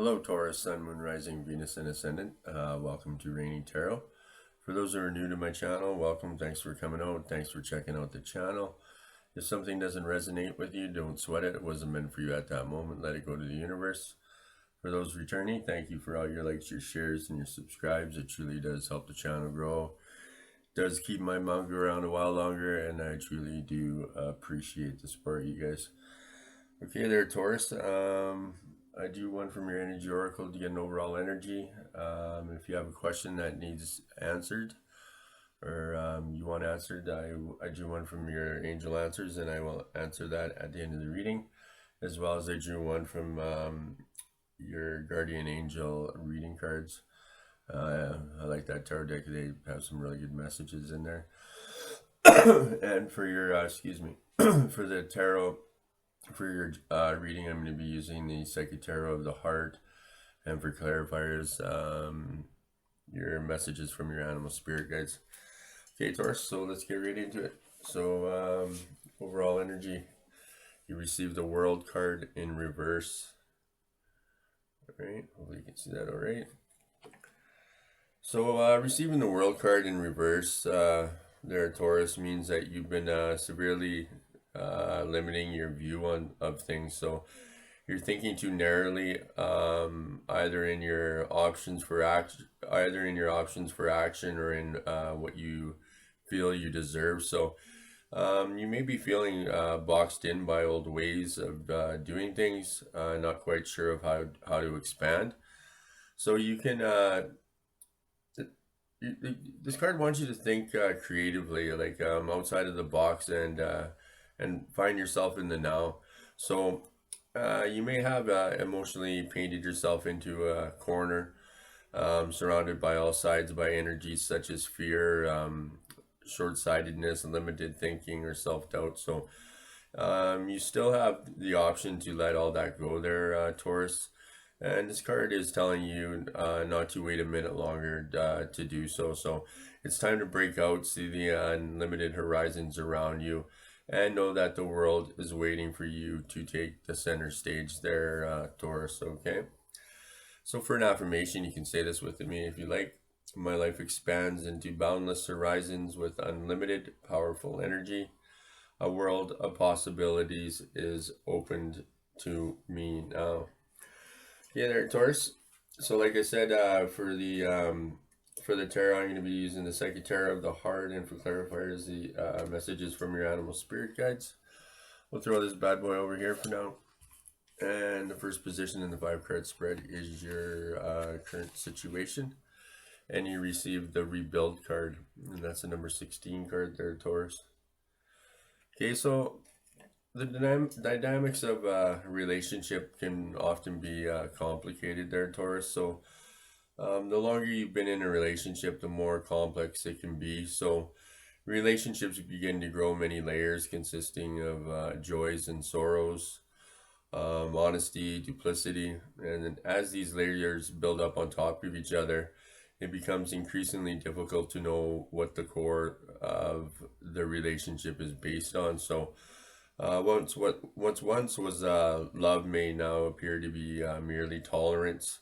Hello, Taurus, Sun, Moon, Rising, Venus, and Ascendant. Welcome to Reigning Tarot. For those who are new to my channel, welcome. Thanks for coming out. Thanks for checking out the channel. If something doesn't resonate with you, don't sweat it. It wasn't meant for you at that moment. Let it go to the universe. For those returning, thank you for all your likes, your shares, and your subscribes. It truly does help the channel grow. It does keep my manga around a while longer, and I truly do appreciate the support, you guys. Okay there, Taurus. I do one from your energy oracle to get an overall energy. If you have a question that needs answered or you want answered, I drew one from your angel answers and I will answer that at the end of the reading, as well as I drew one from your guardian angel reading cards. I like that tarot deck. They have some really good messages in there. And for your, for the tarot, for your reading, I'm going to be using the Psychic Tarot of the Heart, and for clarifiers, your messages from your animal spirit guides. Okay, Taurus, so let's get right into it. So, overall energy, you received the World card in reverse. All right, hopefully you can see that all right. So, receiving the World card in reverse, there, Taurus, means that you've been severely limiting your view of things. So you're thinking too narrowly, either in your options for action, or in what you feel you deserve. So you may be feeling boxed in by old ways of doing things, not quite sure of how to expand. So you can this card wants you to think creatively, like outside of the box, and find yourself in the now. So you may have emotionally painted yourself into a corner, surrounded by all sides by energies such as fear, short-sightedness, limited thinking, or self-doubt. So you still have the option to let all that go there, Taurus. And this card is telling you not to wait a minute longer to do so. So it's time to break out, see the unlimited horizons around you, and know that the world is waiting for you to take the center stage there, Taurus, okay? So for an affirmation, you can say this with me if you like. My life expands into boundless horizons with unlimited, powerful energy. A world of possibilities is opened to me now. Yeah, there, Taurus. So like I said, for the tarot, I'm going to be using the Psychic Tarot of the Heart, and for clarifiers, the messages from your animal spirit guides. We'll throw this bad boy over here for now. And the first position in the 5-card spread is your current situation. And you receive the Rebuild card, and that's the number 16 card there, Taurus. Okay, so the dynamics of a relationship can often be complicated there, Taurus. So the longer you've been in a relationship, the more complex it can be. So relationships begin to grow many layers consisting of joys and sorrows, honesty, duplicity. And then as these layers build up on top of each other, it becomes increasingly difficult to know what the core of the relationship is based on. So once was love may now appear to be merely tolerance,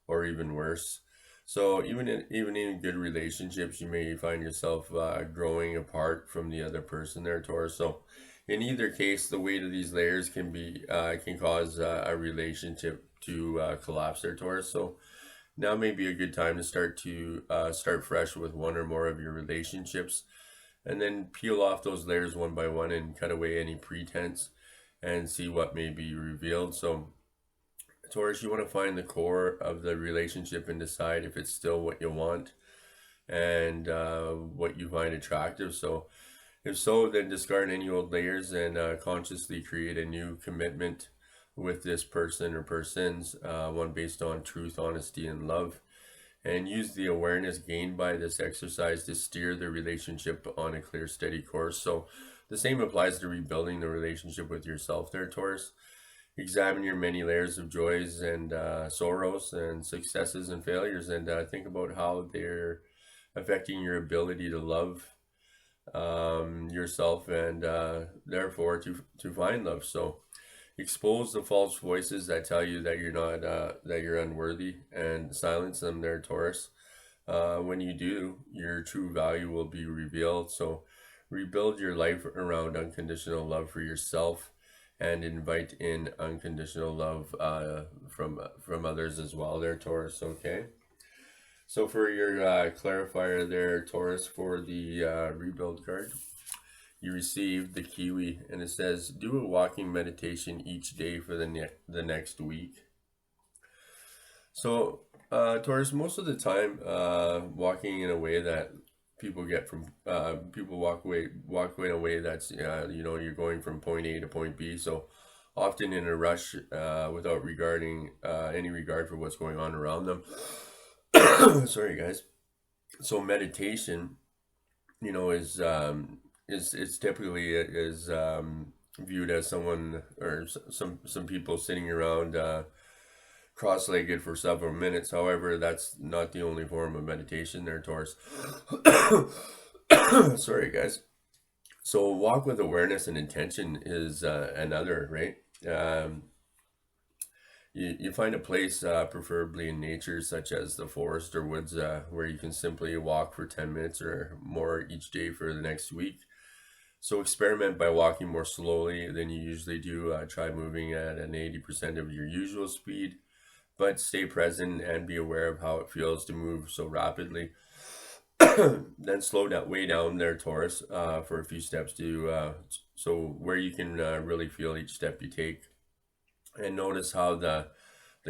or even worse. So even in good relationships, you may find yourself growing apart from the other person there, Taurus. So in either case, the weight of these layers can cause a relationship to collapse there, Taurus. So now may be a good time to start fresh with one or more of your relationships, and then peel off those layers one by one and cut away any pretense and see what may be revealed. So Taurus, you want to find the core of the relationship and decide if it's still what you want and what you find attractive. So if so, then discard any old layers and consciously create a new commitment with this person or persons, one based on truth, honesty, and love. And use the awareness gained by this exercise to steer the relationship on a clear, steady course. So the same applies to rebuilding the relationship with yourself there, Taurus. Examine your many layers of joys and sorrows and successes and failures, and think about how they're affecting your ability to love yourself, and therefore to find love. So Expose the false voices that tell you that you're not that you're unworthy, and silence them there, Taurus. When you do, your true value will be revealed. So rebuild your life around unconditional love for yourself, and invite in unconditional love from others as well there, Taurus. Okay. So for your clarifier there, Taurus, for the rebuild card, you receive the kiwi, and it says do a walking meditation each day for the next week. So Taurus, most of the time, walking in a way that people get from people walk away in a way that's you're going from point A to point B. So often in a rush, without regarding any regard for what's going on around them. Sorry, guys. So meditation, is typically is viewed as someone or some people sitting around cross-legged for several minutes. However, that's not the only form of meditation there, Taurus. Sorry, guys. So walk with awareness and intention is another, right? You find a place, preferably in nature, such as the forest or woods, where you can simply walk for 10 minutes or more each day for the next week. So experiment by walking more slowly than you usually do. Try moving at an 80% of your usual speed, but stay present and be aware of how it feels to move so rapidly. Then slow that way down there, Taurus, for a few steps so where you can really feel each step you take, and notice how the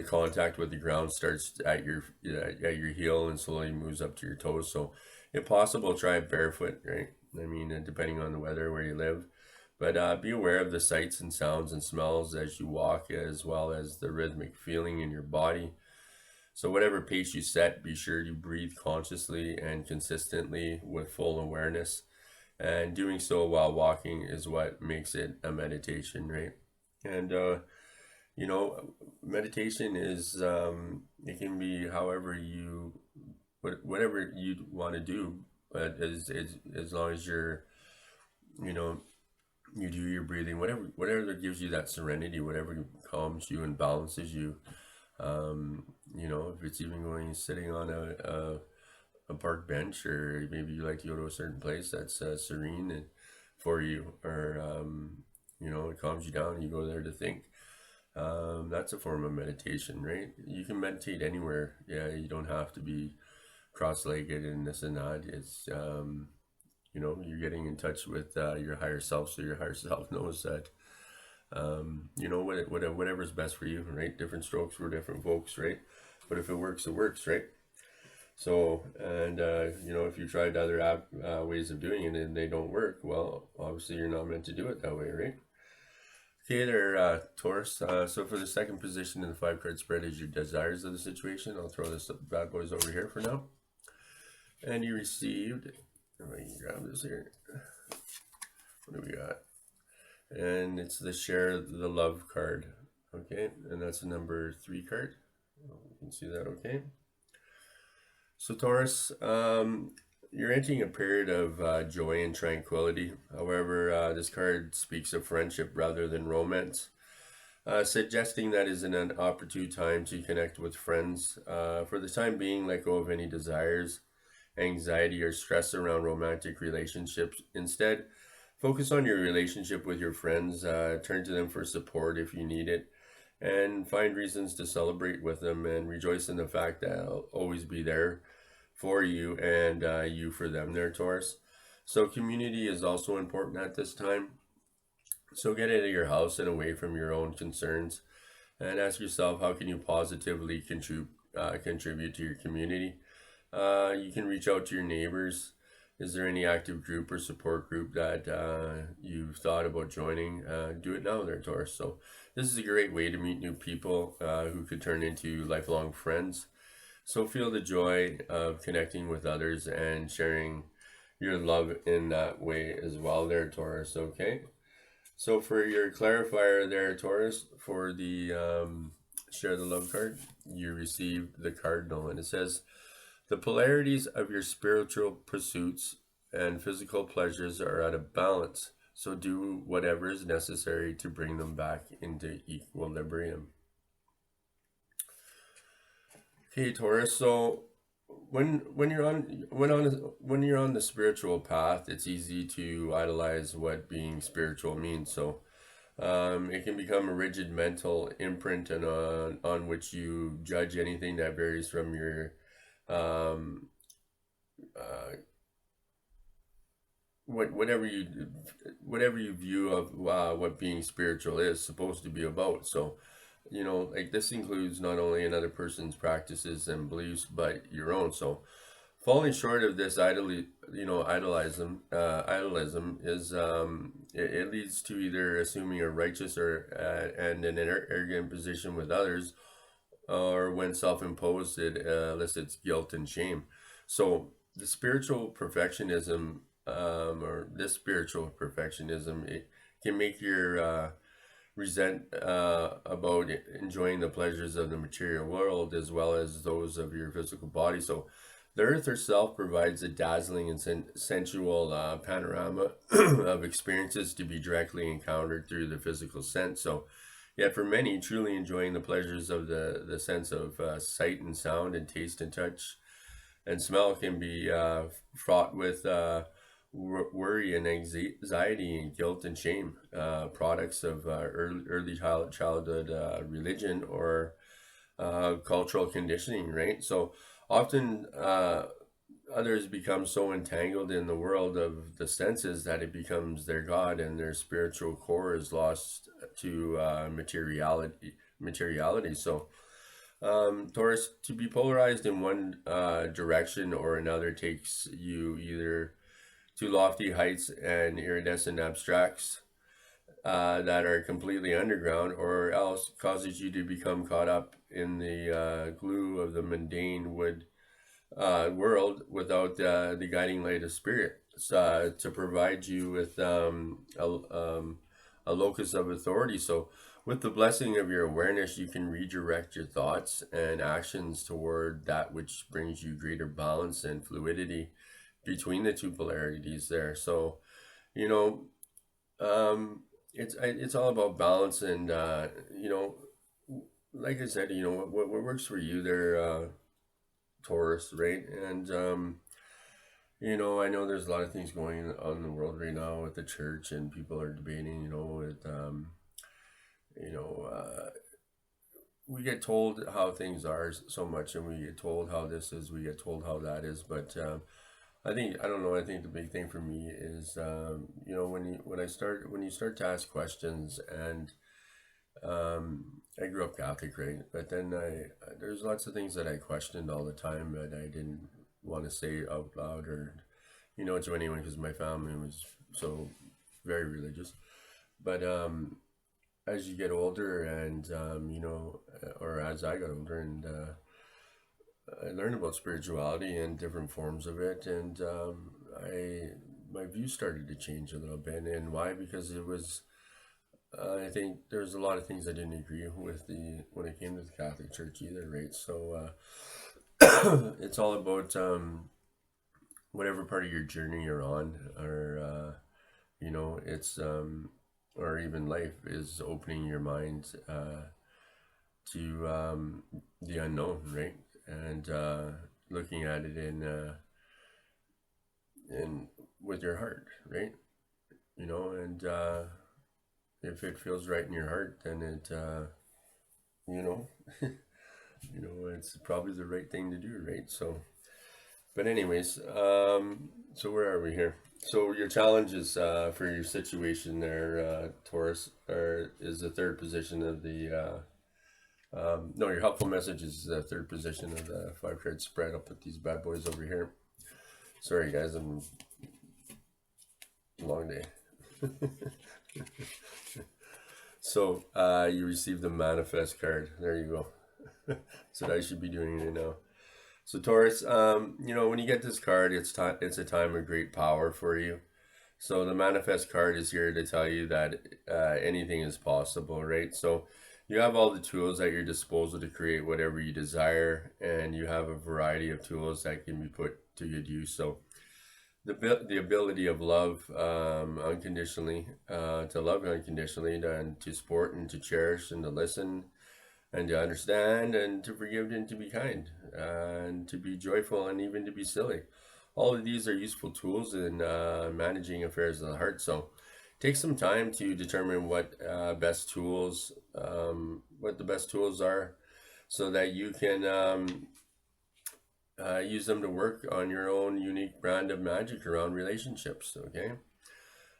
contact with the ground starts at your heel and slowly moves up to your toes. So if possible, try it barefoot, right? I mean, depending on the weather where you live. But be aware of the sights and sounds and smells as you walk, as well as the rhythmic feeling in your body. So whatever pace you set, be sure you breathe consciously and consistently with full awareness. And doing so while walking is what makes it a meditation, right? And you know, meditation is it can be whatever you want to do, but as long as you know you do your breathing, whatever that gives you that serenity, whatever calms you and balances you. If it's even going sitting on a park bench, or maybe you like to go to a certain place that's serene and for you, or it calms you down and you go there to think. That's a form of meditation, right? You can meditate anywhere. Yeah, you don't have to be cross-legged and this and that. It's you're getting in touch with your higher self, so your higher self knows that whatever's best for you, right? Different strokes for different folks, right? But if it works, it works, right? So, and if you tried other ways of doing it and they don't work, well, obviously you're not meant to do it that way, right? Okay there, Taurus. So for the second position in the 5-card spread is your desires of the situation. I'll throw this bad boys over here for now. And you received, if I can grab this here. What do we got? And it's the share the love card. Okay, and that's the number 3 card. You can see that, okay? So Taurus, you're entering a period of joy and tranquility. However, this card speaks of friendship rather than romance, suggesting that is an opportune time to connect with friends. For the time being, let go of any desires, anxiety, or stress around romantic relationships. Instead, focus on your relationship with your friends. Turn to them for support if you need it, and find reasons to celebrate with them, and rejoice in the fact that I'll always be there for you, and you for them there, Taurus. So community is also important at this time. So get out of your house and away from your own concerns, and ask yourself, how can you positively contribute to your community? You can reach out to your neighbors. Is there any active group or support group that you've thought about joining? Do it now there, Taurus. So this is a great way to meet new people who could turn into lifelong friends. So feel the joy of connecting with others and sharing your love in that way as well there, Taurus, okay? So for your clarifier there, Taurus, for the share the love card, you receive the cardinal, and it says, the polarities of your spiritual pursuits and physical pleasures are out of balance. So do whatever is necessary to bring them back into equilibrium. Okay, Taurus. So when you're on the spiritual path, it's easy to idolize what being spiritual means. So it can become a rigid mental imprint and on which you judge anything that varies from your um, uh, whatever you view of what being spiritual is supposed to be about. So, like this includes not only another person's practices and beliefs, but your own. So, falling short of this idolism is it leads to either assuming a righteous or and an arrogant position with others, or when self-imposed, it elicits guilt and shame. So the spiritual perfectionism, or this spiritual perfectionism, it can make your resent about enjoying the pleasures of the material world as well as those of your physical body. So the earth herself provides a dazzling and sensual panorama of experiences to be directly encountered through the physical sense. So yet for many, truly enjoying the pleasures of the sense of sight and sound and taste and touch and smell can be fraught with worry and anxiety and guilt and shame, products of early childhood religion or cultural conditioning, right? So often others become so entangled in the world of the senses that it becomes their god, and their spiritual core is lost to materiality. So Taurus, to be polarized in one direction or another takes you either to lofty heights and iridescent abstracts that are completely underground, or else causes you to become caught up in the glue of the mundane world without the guiding light of spirit to provide you with a locus of authority. So, with the blessing of your awareness, you can redirect your thoughts and actions toward that which brings you greater balance and fluidity between the two polarities there. So, you know, it's all about balance, and like I said, what works for you there, Taurus, right? And I know there's a lot of things going on in the world right now with the church, and people are debating, with you know, uh, we get told how things are so much, and we get told how this is, we get told how that is, but I don't know. I think the big thing for me is, when you start to ask questions, and I grew up Catholic, right? But then there's lots of things that I questioned all the time that I didn't want to say out loud, or to anyone, because my family was so very religious. But as you get older, and or as I got older, and I learned about spirituality and different forms of it, and I my view started to change a little bit. And why? Because it was I think there's a lot of things I didn't agree with the when it came to the Catholic Church either, right? So it's all about whatever part of your journey you're on, or it's or even life is opening your mind to the unknown, right? And looking at it in with your heart, right? And if it feels right in your heart, then it you know it's probably the right thing to do, right? So, but anyways, so where are we here? So your challenges for your situation there, Taurus, is the third position of the no, your helpful message is the third position of the 5 card spread. I'll put these bad boys over here. Sorry guys, I'm long day. So you received the manifest card. There you go. That's what I should be doing right now. So Taurus, when you get this card, it's a time of great power for you. So the manifest card is here to tell you that anything is possible, right? So you have all the tools at your disposal to create whatever you desire, and you have a variety of tools that can be put to good use. So the ability of love unconditionally, to love unconditionally, and to support and to cherish and to listen and to understand and to forgive and to be kind and to be joyful and even to be silly. All of these are useful tools in managing affairs of the heart. So take some time to determine what the best tools are, so that you can use them to work on your own unique brand of magic around relationships. Okay.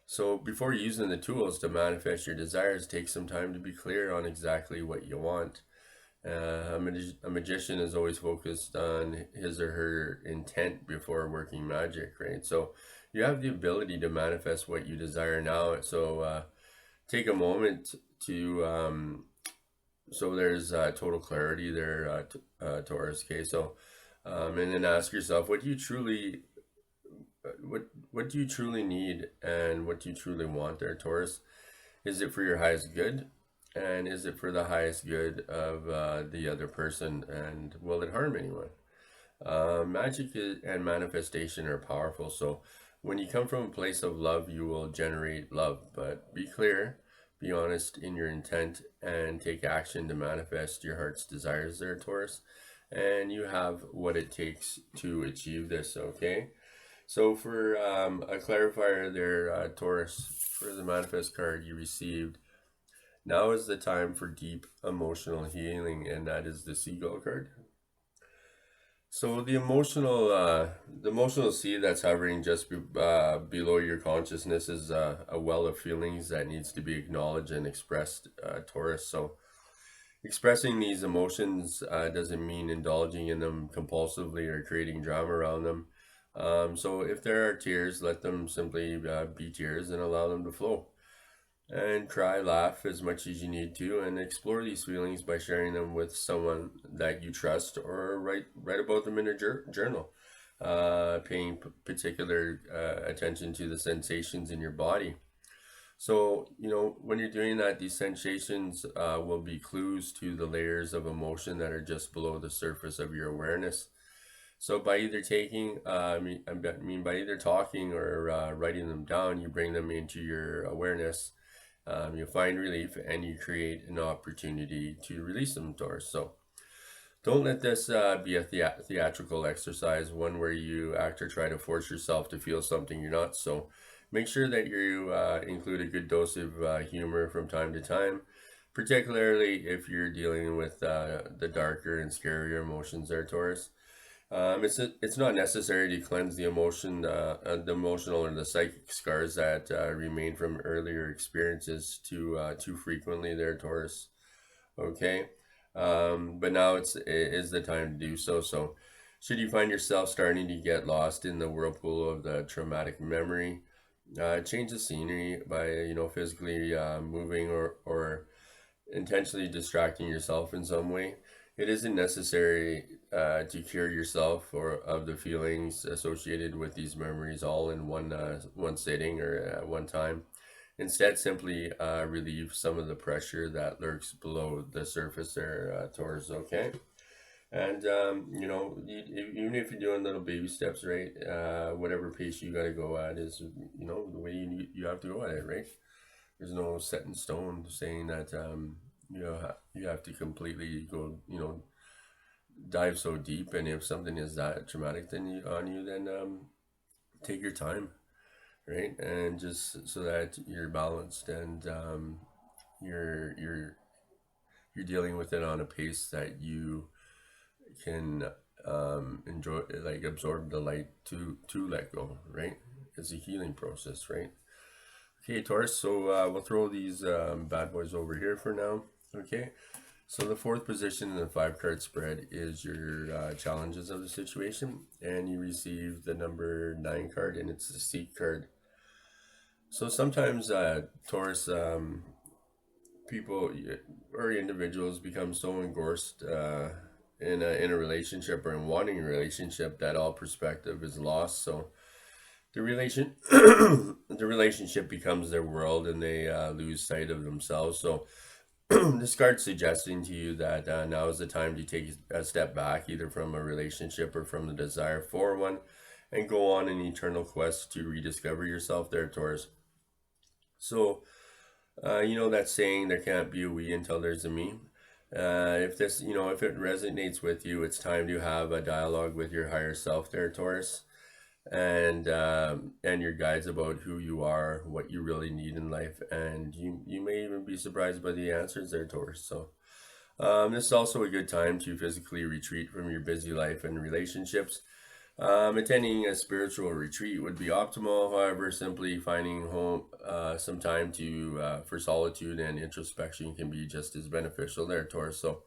So before using the tools to manifest your desires, take some time to be clear on exactly what you want. A magician is always focused on his or her intent before working magic, right? So you have the ability to manifest what you desire now. So take a moment to, so there's total clarity there, Taurus. Okay, so and then ask yourself, what do you truly need, and what do you truly want there, Taurus? Is it for your highest good? And is it for the highest good of the other person? And will it harm anyone? And manifestation are powerful. So when you come from a place of love, you will generate love. But be clear, be honest in your intent, and take action to manifest your heart's desires there, Taurus. And you have what it takes to achieve this, okay? So for a clarifier there, Taurus, for the manifest card you received, now is the time for deep emotional healing, and that is the seagull card. So the emotional sea that's hovering just below your consciousness is a well of feelings that needs to be acknowledged and expressed, Taurus. So expressing these emotions doesn't mean indulging in them compulsively or creating drama around them. So if there are tears, let them simply be tears and allow them to flow. And cry, laugh as much as you need to, and explore these feelings by sharing them with someone that you trust, or write about them in a journal. Paying particular attention to the sensations in your body. So, when you're doing that, these sensations will be clues to the layers of emotion that are just below the surface of your awareness. So by either by either talking or writing them down, you bring them into your awareness. You find relief and you create an opportunity to release them, Taurus. So don't let this be a theatrical exercise, one where you act or try to force yourself to feel something you're not. So make sure that you include a good dose of humor from time to time, particularly if you're dealing with the darker and scarier emotions there, Taurus. It's not necessary to cleanse the emotional or the psychic scars that remain from earlier experiences too frequently there, Taurus. Okay, but now it is the time to do so. So, should you find yourself starting to get lost in the whirlpool of the traumatic memory, change the scenery by physically moving or intentionally distracting yourself in some way. It isn't necessary to cure yourself or of the feelings associated with these memories all in one sitting or at one time. Instead, simply relieve some of the pressure that lurks below the surface there, Taurus. Okay, and even if you're doing little baby steps, right? Whatever pace you got to go at is the way you have to go at it, right? There's no set in stone saying that you have to completely go dive so deep. And if something is that traumatic then take your time, right? And just so that you're balanced and you're you're you're dealing with it on a pace that you can enjoy, like absorb the light to let go, right? It's a healing process, right? Okay, Taurus, so we'll throw these bad boys over here for now. Okay, so the fourth position in the 5 card spread is your challenges of the situation, and you receive the number 9 card, and it's the seek card. So sometimes Taurus, people or individuals become so engrossed in a relationship or in wanting a relationship that all perspective is lost. So the relationship becomes their world, and they lose sight of themselves. So this card's suggesting to you that now is the time to take a step back, either from a relationship or from the desire for one, and go on an eternal quest to rediscover yourself there, Taurus. So, you know that saying, there can't be a we until there's a me. If this, if it resonates with you, it's time to have a dialogue with your higher self there, Taurus, and your guides about who you are, what you really need in life, and you may even be surprised by the answers there, Taurus. So, this is also a good time to physically retreat from your busy life and relationships. Attending a spiritual retreat would be optimal. However, simply finding home some time to for solitude and introspection can be just as beneficial there, Taurus. So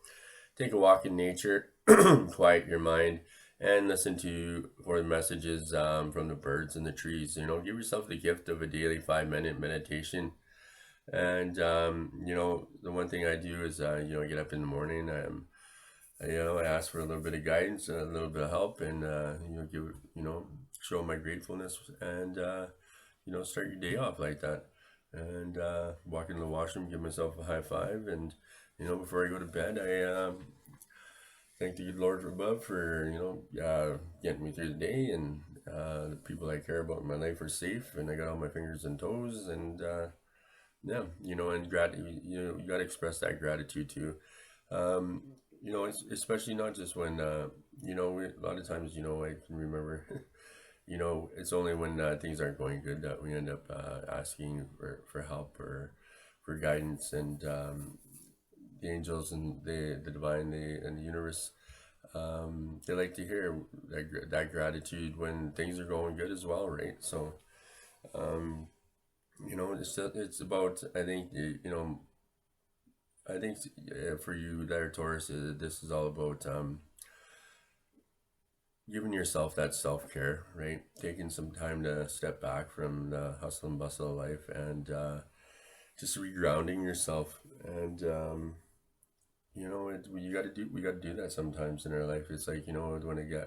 take a walk in nature, quiet your mind, and listen to for the messages from the birds and the trees. Give yourself the gift of a daily 5-minute meditation. And the one thing I do is get up in the morning. I ask for a little bit of guidance and a little bit of help, and give show my gratefulness, and start your day off like that, and walk into the washroom, give myself a high five, and before I go to bed, I thank the good Lord above for getting me through the day, and the people I care about in my life are safe, and I got all my fingers and toes, and yeah, and you got to express that gratitude too. Um, especially not just when, a lot of times, I can remember, it's only when things aren't going good that we end up asking for help or for guidance, and the angels and the divine, and the universe, they like to hear that gratitude when things are going good as well, right? So, um, it's about, I think for you there, Taurus, this is all about giving yourself that self care, right? Taking some time to step back from the hustle and bustle of life, and just regrounding yourself. And we got to do that sometimes in our life. It's like when you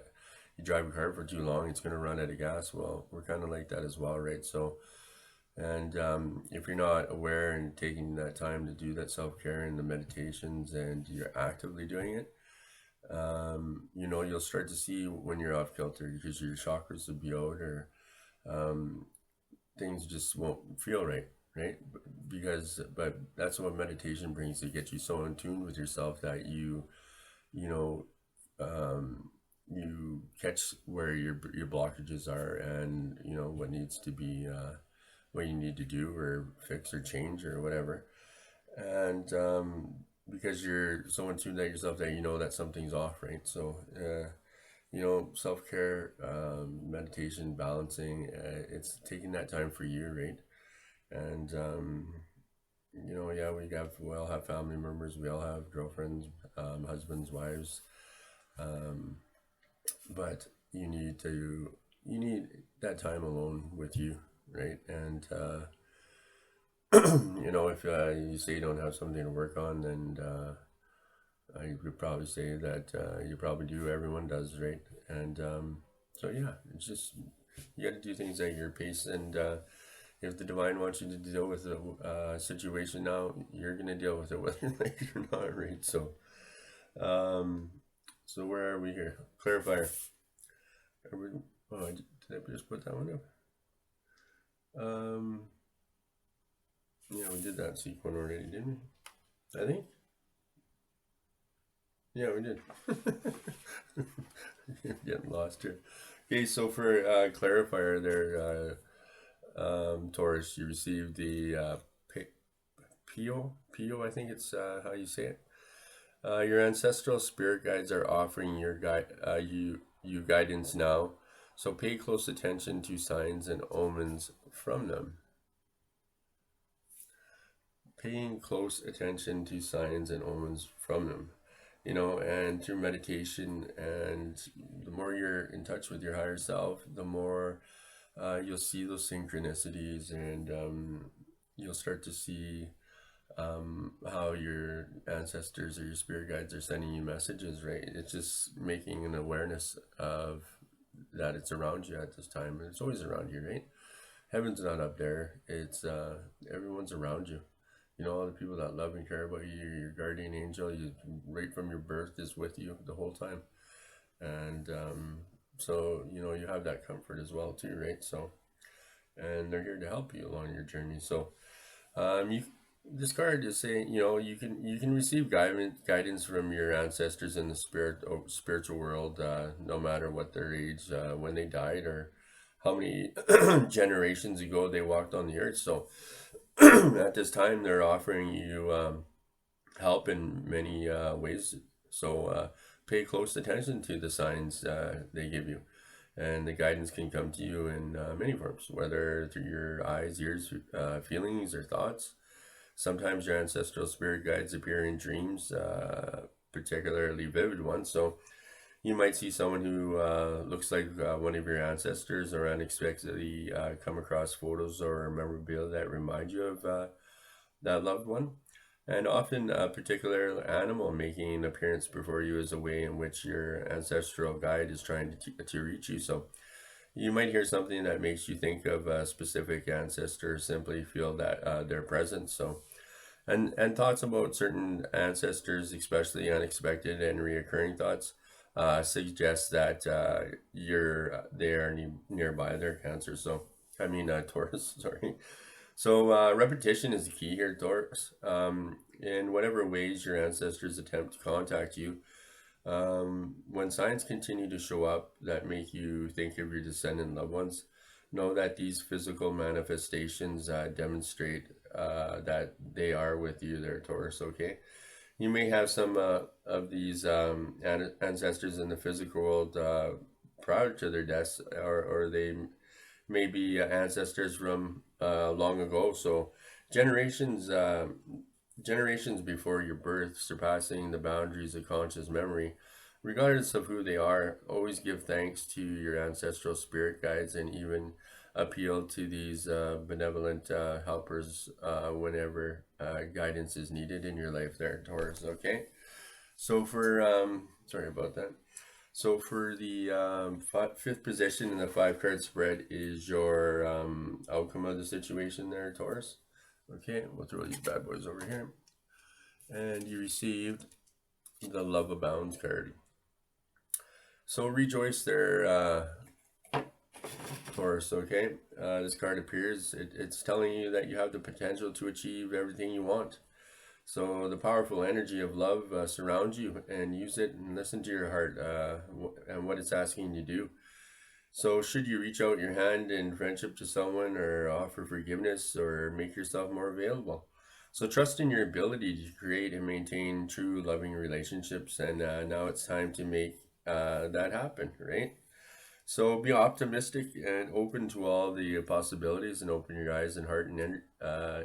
drive a car for too long, it's gonna run out of gas. Well, we're kind of like that as well, right? So. And if you're not aware and taking that time to do that self care and the meditations, and you're actively doing it, you'll start to see when you're off kilter, because your chakras will be out, or um, things just won't feel right, right? But that's what meditation brings, to get you so in tune with yourself that you know, you catch where your blockages are, and what needs to be. What you need to do or fix or change or whatever, and because you're so in tune to yourself that that something's off, right? So self-care, meditation, balancing, it's taking that time for you, right? And yeah, we all have family members, we all have girlfriends, husbands, wives, um, but you need that time alone with you, right? And if you say you don't have something to work on, then I would probably say that you probably do. Everyone does, right? And so yeah, it's just, you got to do things at your pace. And if the divine wants you to deal with a situation now, you're gonna deal with it, whether you like it or not, right? So, um, so where are we here? Clarifier. Are we, did I just put that one up? Um, yeah, we did that sequence already, didn't we? I think. Yeah, we did. Getting lost here. Okay, so for clarifier there, Taurus, you received the Pio, I think it's how you say it. Your ancestral spirit guides are offering you guidance now, so pay close attention to signs and omens from them. Paying close attention to signs and omens from them, and through meditation, and the more you're in touch with your higher self, the more you'll see those synchronicities, and you'll start to see how your ancestors or your spirit guides are sending you messages, right? It's just making an awareness of that it's around you at this time, and it's always around you, right? Heaven's not up there. It's everyone's around you. All the people that love and care about you, your guardian angel, right from your birth, is with you the whole time. And So, you have that comfort as well too, right? So, and they're here to help you along your journey. So, you this card is saying, you can receive guidance from your ancestors in the spiritual world, no matter what their age, when they died, or how many generations ago they walked on the earth. So, at this time, they're offering you help in many ways. So, pay close attention to the signs they give you. And the guidance can come to you in many forms, whether through your eyes, ears, feelings, or thoughts. Sometimes your ancestral spirit guides appear in dreams, particularly vivid ones. So you might see someone who looks like one of your ancestors, or unexpectedly come across photos or memorabilia that remind you of that loved one. And often a particular animal making an appearance before you is a way in which your ancestral guide is trying to reach you. So you might hear something that makes you think of a specific ancestor, simply feel that their presence. So, and thoughts about certain ancestors, especially unexpected and reoccurring thoughts, suggest that they are nearby their cancer. So, I mean, Taurus, sorry. So, repetition is the key here, Taurus. In whatever ways your ancestors attempt to contact you, when signs continue to show up that make you think of your descendant loved ones, know that these physical manifestations demonstrate that they are with you there, Taurus, okay? You may have some of these ancestors in the physical world prior to their deaths, or they may be ancestors from long ago. So generations, generations before your birth, surpassing the boundaries of conscious memory. Regardless of who they are, always give thanks to your ancestral spirit guides, and even appeal to these benevolent helpers whenever guidance is needed in your life there, Taurus, okay? So sorry about that. So for the fifth position in the five card spread is your outcome of the situation there, Taurus. Okay, we'll throw these bad boys over here. And you received the Love Abounds card. So rejoice there, Taurus, okay? This card appears, it's telling you that you have the potential to achieve everything you want. So the powerful energy of love surrounds you, and use it and listen to your heart and what it's asking you to do. So should you reach out your hand in friendship to someone, or offer forgiveness, or make yourself more available? So trust in your ability to create and maintain true loving relationships, and now it's time to make that happen, right? So be optimistic and open to all the possibilities, and open your eyes and heart and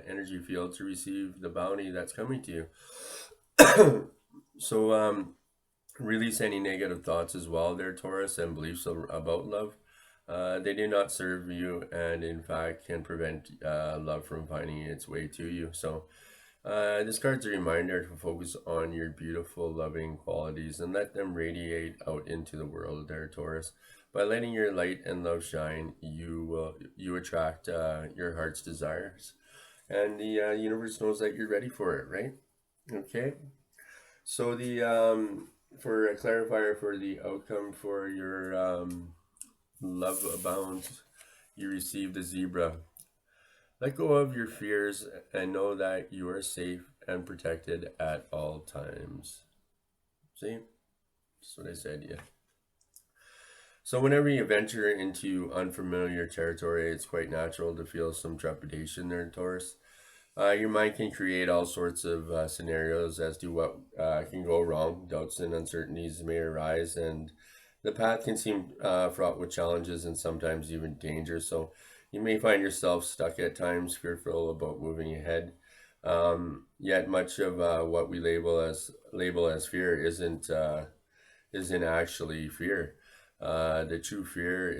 energy field to receive the bounty that's coming to you. So release any negative thoughts as well there, Taurus, and beliefs about love. They do not serve you, and in fact can prevent love from finding its way to you. So this card's a reminder to focus on your beautiful, loving qualities and let them radiate out into the world there, Taurus. By letting your light and love shine, you attract your heart's desires. And the universe knows that you're ready for it, right? Okay. So the for a clarifier for the outcome for your love abounds, you receive the zebra. Let go of your fears and know that you are safe and protected at all times. See? That's what I said, yeah. So whenever you venture into unfamiliar territory, it's quite natural to feel some trepidation there, Taurus. Your mind can create all sorts of scenarios as to what can go wrong. Doubts and uncertainties may arise, and the path can seem fraught with challenges and sometimes even danger. So you may find yourself stuck at times, fearful about moving ahead. Yet much of what we label as fear isn't actually fear. The true fear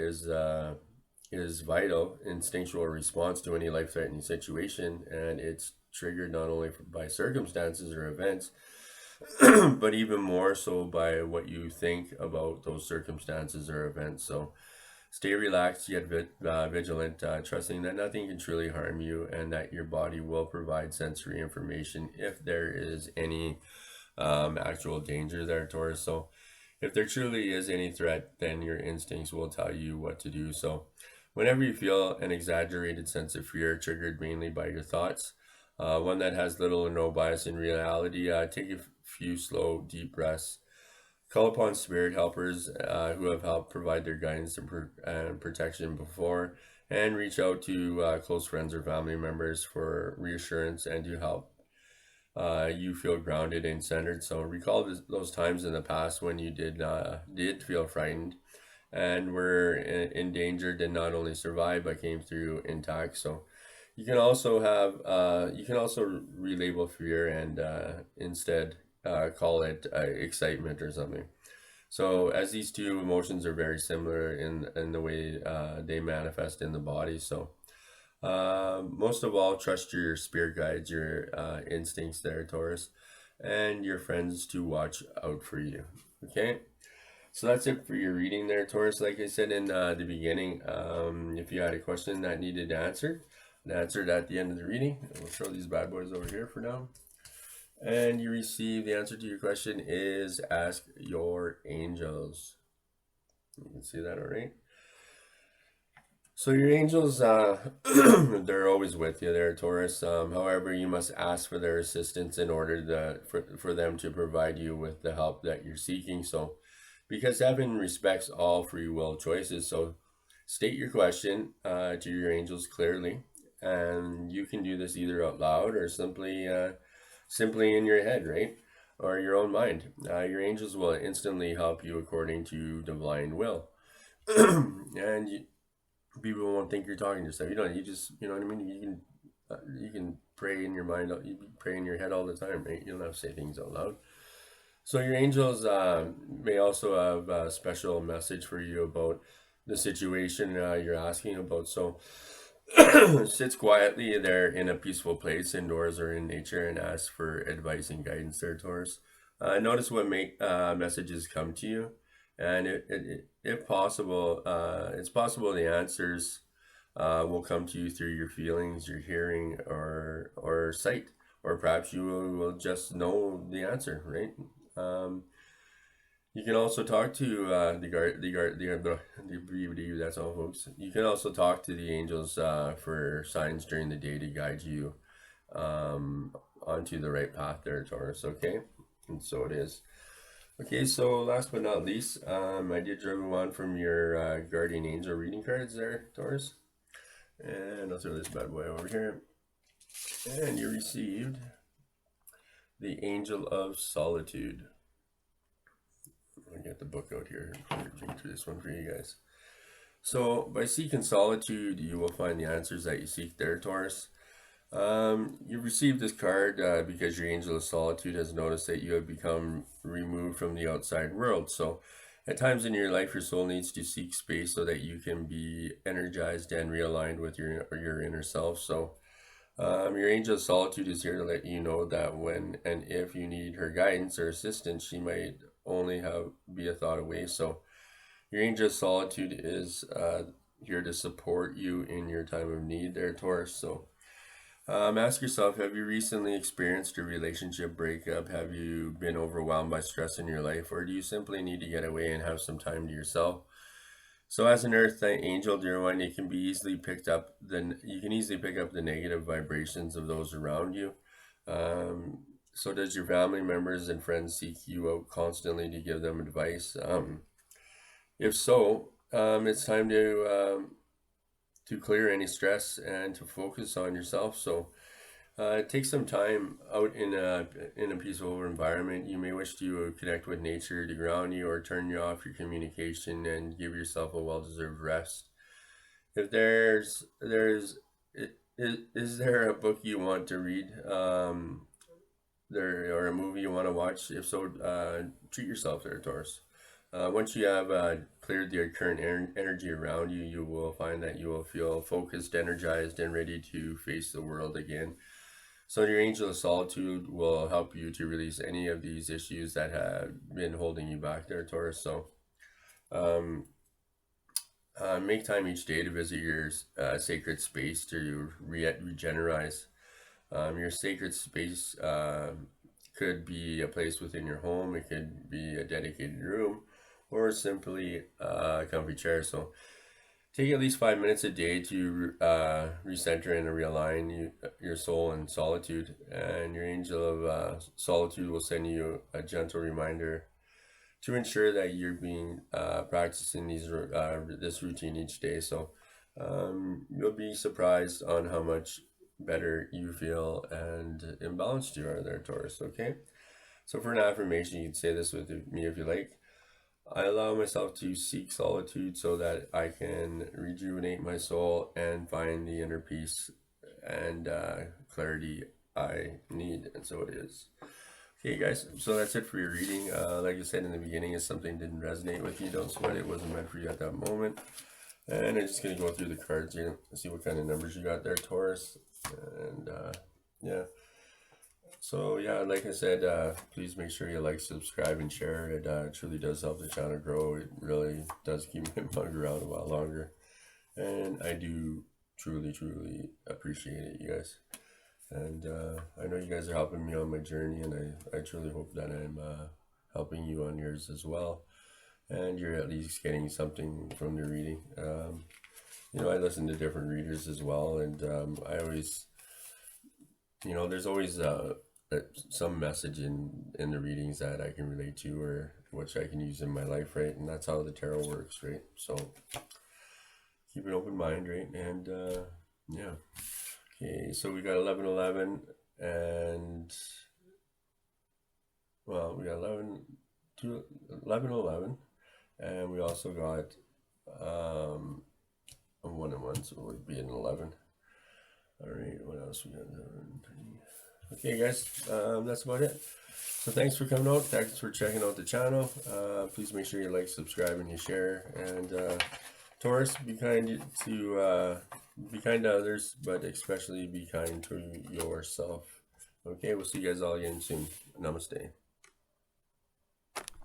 is vital, instinctual response to any life-threatening situation, and it's triggered not only by circumstances or events, but even more so by what you think about those circumstances or events. So stay relaxed yet vigilant, trusting that nothing can truly harm you, and that your body will provide sensory information if there is any actual danger there, Taurus. So If there truly is any threat, then your instincts will tell you what to do. So, whenever you feel an exaggerated sense of fear triggered mainly by your thoughts, one that has little or no bias in reality, take a few slow, deep breaths. Call upon spirit helpers who have helped provide their guidance and protection before, and reach out to close friends or family members for reassurance and to help you feel grounded and centered. So recall those times in the past when you did feel frightened and were endangered and not only survived but came through intact. So you can also relabel fear and instead call it excitement or something. So as these two emotions are very similar in the way they manifest in the body. So most of all, trust your spirit guides, your instincts there, Taurus, and your friends to watch out for you. Okay, so that's it for your reading there, Taurus. Like I said in the beginning, if you had a question that needed answered, answered at the end of the reading. We'll throw these bad boys over here for now. And you receive the answer to your question is ask your angels. You can see that, all right? So your angels, they're always with you there, Taurus. However, you must ask for their assistance in order for them to provide you with the help that you're seeking. So, because heaven respects all free will choices, so state your question to your angels clearly, and you can do this either out loud or simply in your head, right? Or your own mind. Your angels will instantly help you according to divine will. and people won't think you're talking to yourself. You don't. You just, you know what I mean. You can pray in your mind. You pray in your head all the time, right? You don't have to say things out loud. So your angels may also have a special message for you about the situation you're asking about. So sits quietly there in a peaceful place, indoors or in nature, and ask for advice and guidance there, Taurus. Notice what make messages come to you, and if possible, it's possible the answers will come to you through your feelings, your hearing, or sight, or perhaps you will just know the answer, right? Um, you can also talk to that's all, folks. You can also talk to the angels for signs during the day to guide you um, onto the right path there, Taurus. Okay, and so it is. Okay, so last but not least, I did draw one from your guardian angel reading cards there, Taurus. And I'll throw this bad boy over here. And you received the Angel of Solitude. I'll get the book out here and read through this one for you guys. So, by seeking solitude, you will find the answers that you seek there, Taurus. You received this card because your angel of solitude has noticed that you have become removed from the outside world. So, at times in your life, your soul needs to seek space so that you can be energized and realigned with your inner self. So, your angel of solitude is here to let you know that when and if you need her guidance or assistance, she might only be a thought away. So, your angel of solitude is here to support you in your time of need, there, Taurus. So, ask yourself, have you recently experienced a relationship breakup? Have you been overwhelmed by stress in your life? Or do you simply need to get away and have some time to yourself? So as an earth angel, dear one, you can easily pick up the negative vibrations of those around you. So does your family members and friends seek you out constantly to give them advice? If so, it's time to clear any stress and to focus on yourself. So take some time out in a peaceful environment. You may wish to connect with nature to ground you or turn you off your communication and give yourself a well-deserved rest. If is there a book you want to read, there or a movie you want to watch? If so, treat yourself there, Taurus. Once you have cleared the current energy around you, you will find that you will feel focused, energized, and ready to face the world again. So your angel of solitude will help you to release any of these issues that have been holding you back there, Taurus. So um, make time each day to visit your sacred space to regenerate. Your sacred space could be a place within your home, it could be a dedicated room, or simply a comfy chair. So take at least 5 minutes a day to recenter and realign your soul in solitude. And your angel of solitude will send you a gentle reminder to ensure that you're being practicing this routine each day. So you'll be surprised on how much better you feel and imbalanced you are there, Taurus. Okay. So for an affirmation, you can say this with me if you like. I allow myself to seek solitude so that I can rejuvenate my soul and find the inner peace and clarity I need. And so it is. Okay, guys, so that's it for your reading. Like I said in the beginning, if something didn't resonate with you, don't sweat it. It wasn't meant for you at that moment. And I'm just going to go through the cards here and see what kind of numbers you got there, Taurus. And yeah. So yeah, like I said, please make sure you like, subscribe, and share. It truly does help the channel grow. It really does keep my mug around a while longer. And I do truly appreciate it, you guys. And I know you guys are helping me on my journey, and I truly hope that I'm helping you on yours as well. And you're at least getting something from the reading. I listen to different readers as well, and I always, there's always some message in the readings that I can relate to or which I can use in my life, right? And that's how the tarot works, right? So keep an open mind, right? And yeah. Okay, so we got 1111 and well, we got 1111, and we also got a 1 and 1, so it would be an 11. All right, what else we got? Okay, guys, that's about it. So thanks for coming out. Thanks for checking out the channel. Please make sure you like, subscribe, and you share. And Taurus, be kind to others, but especially be kind to yourself. Okay, we'll see you guys all again soon. Namaste.